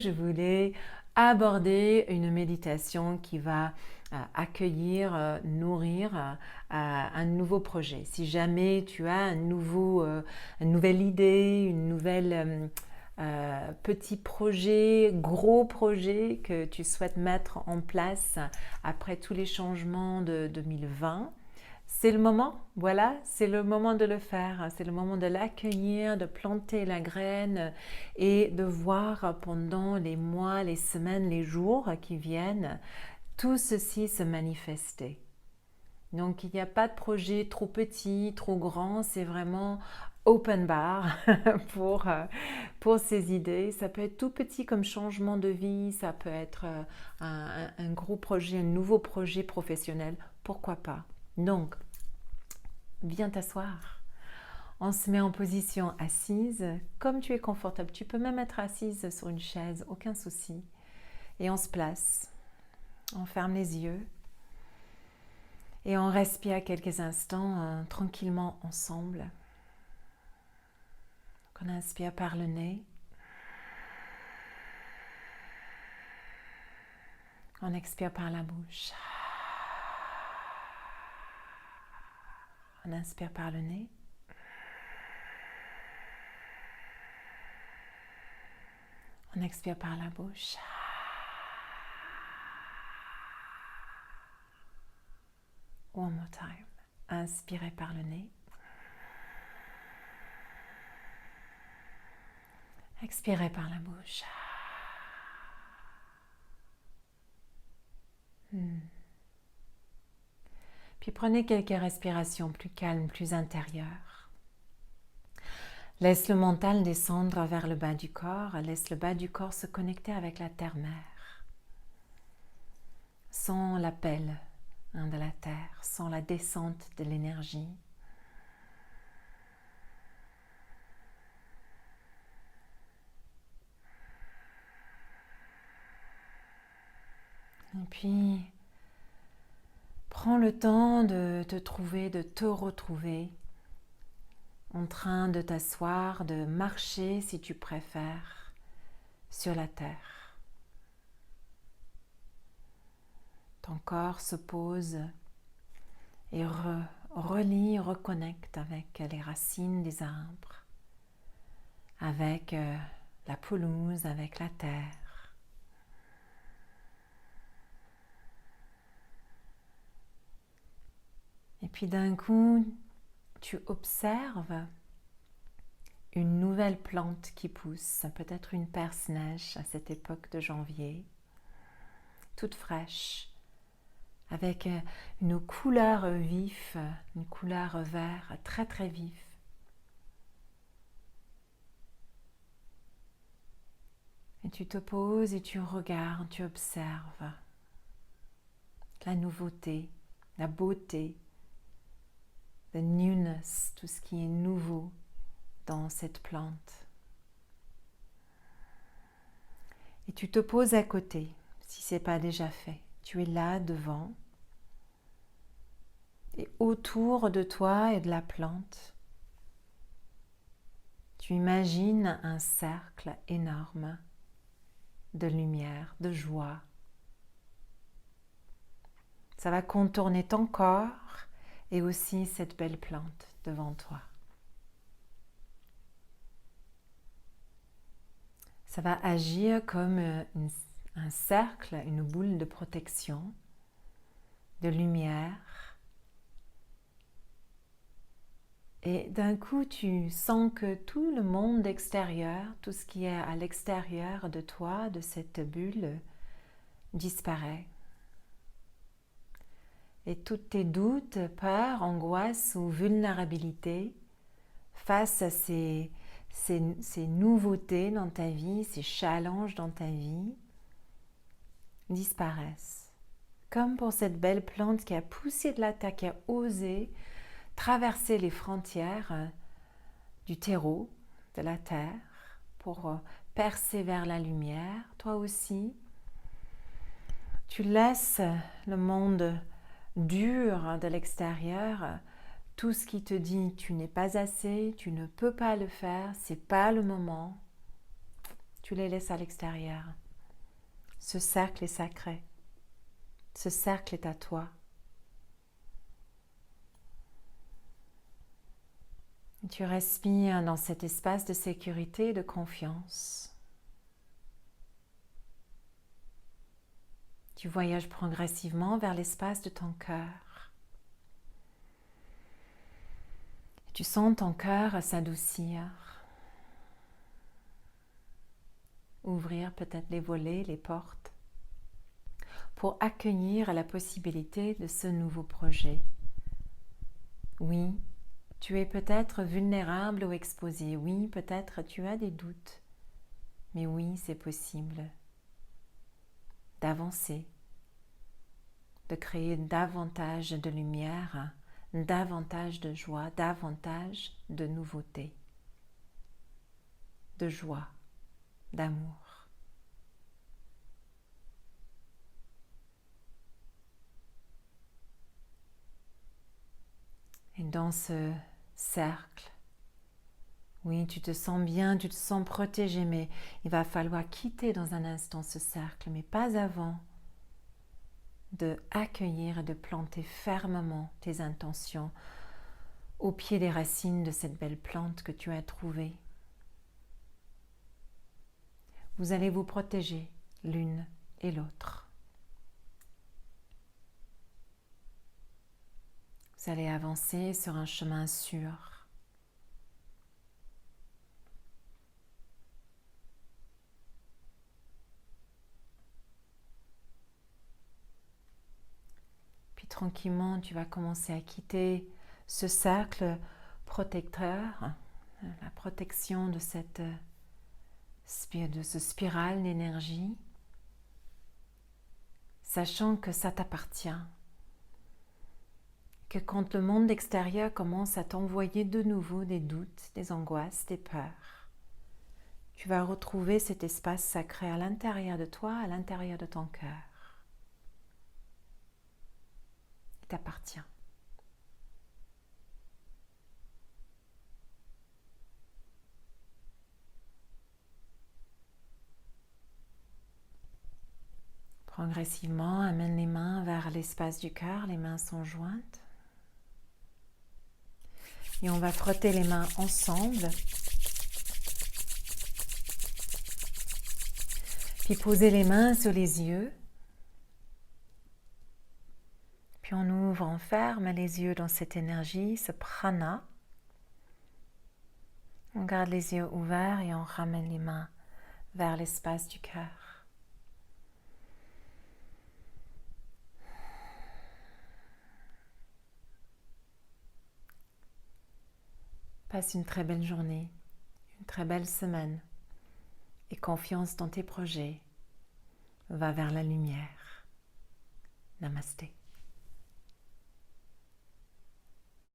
je voulais aborder une méditation qui va accueillir, nourrir un nouveau projet. Si jamais tu as une nouvelle idée, une nouvelle petit projet, gros projet que tu souhaites mettre en place après tous les changements de 2020, c'est le moment, voilà, c'est le moment de le faire, c'est le moment de l'accueillir, de planter la graine et de voir pendant les mois, les semaines, les jours qui viennent, tout ceci se manifester. Donc il n'y a pas de projet trop petit, trop grand, c'est vraiment open bar pour ces idées. Ça peut être tout petit comme changement de vie, ça peut être un gros projet, un nouveau projet professionnel, pourquoi pas. Donc, viens t'asseoir. On se met en position assise, comme tu es confortable. Tu peux même être assise sur une chaise, aucun souci. Et on se place, on ferme les yeux et on respire quelques instants tranquillement ensemble. Donc on inspire par le nez. On expire par la bouche. On inspire par le nez. On expire par la bouche. One more time. Inspirez par le nez. Expirez par la bouche. Puis prenez quelques respirations plus calmes, plus intérieures. Laisse le mental descendre vers le bas du corps. Laisse le bas du corps se connecter avec la terre-mère. Sans l'appel de la terre, sans la descente de l'énergie. Et puis, prends le temps de te retrouver en train de t'asseoir, de marcher si tu préfères sur la terre. Ton corps se pose et reconnecte avec les racines des arbres, avec la pelouse, avec la terre. Et puis d'un coup, tu observes une nouvelle plante qui pousse, peut-être une perce-neige à cette époque de janvier, toute fraîche, avec une couleur vive, une couleur vert très très vif. Et tu te poses et tu regardes, tu observes la nouveauté, la beauté, the newness, tout ce qui est nouveau dans cette plante. Et tu te poses à côté, si ce n'est pas déjà fait. Tu es là devant. Et autour de toi et de la plante, tu imagines un cercle énorme de lumière, de joie. Ça va contourner ton corps et aussi cette belle plante devant toi. Ça va agir comme un cercle, une boule de protection, de lumière. Et d'un coup, tu sens que tout le monde extérieur, tout ce qui est à l'extérieur de toi, de cette bulle, disparaît. Et tous tes doutes, peurs, angoisses ou vulnérabilités face à ces nouveautés dans ta vie, ces challenges dans ta vie, disparaissent. Comme pour cette belle plante qui a poussé de la terre, qui a osé traverser les frontières du terreau, de la terre, pour percer vers la lumière. Toi aussi, tu laisses le monde dur de l'extérieur, tout ce qui te dit tu n'es pas assez, tu ne peux pas le faire, c'est pas le moment. tu les laisses à l'extérieur. Ce cercle est sacré. Ce cercle est à toi. Tu respires dans cet espace de sécurité et de confiance. Tu voyages progressivement vers l'espace de ton cœur. Tu sens ton cœur s'adoucir. Ouvrir peut-être les volets, les portes, pour accueillir la possibilité de ce nouveau projet. Oui, tu es peut-être vulnérable ou exposé. Oui, peut-être tu as des doutes. Mais oui, c'est possible d'avancer, de créer davantage de lumière, davantage de joie, davantage de nouveauté, de joie, d'amour. Et dans ce cercle, oui, tu te sens bien, tu te sens protégé, mais il va falloir quitter dans un instant ce cercle, mais pas avant de accueillir et de planter fermement tes intentions au pied des racines de cette belle plante que tu as trouvée. Vous allez vous protéger l'une et l'autre. Vous allez avancer sur un chemin sûr. Puis tranquillement, tu vas commencer à quitter ce cercle protecteur, la protection de ce spirale d'énergie, sachant que ça t'appartient. Que quand le monde extérieur commence à t'envoyer de nouveau des doutes, des angoisses, des peurs, tu vas retrouver cet espace sacré à l'intérieur de toi, à l'intérieur de ton cœur. Il t'appartient. Progressivement, amène les mains vers l'espace du cœur, les mains sont jointes. Et on va frotter les mains ensemble. Puis poser les mains sur les yeux. Puis on ouvre, on ferme les yeux dans cette énergie, ce prana. On garde les yeux ouverts et on ramène les mains vers l'espace du cœur. Passe une très belle journée, une très belle semaine et confiance dans tes projets. Va vers la lumière. Namasté.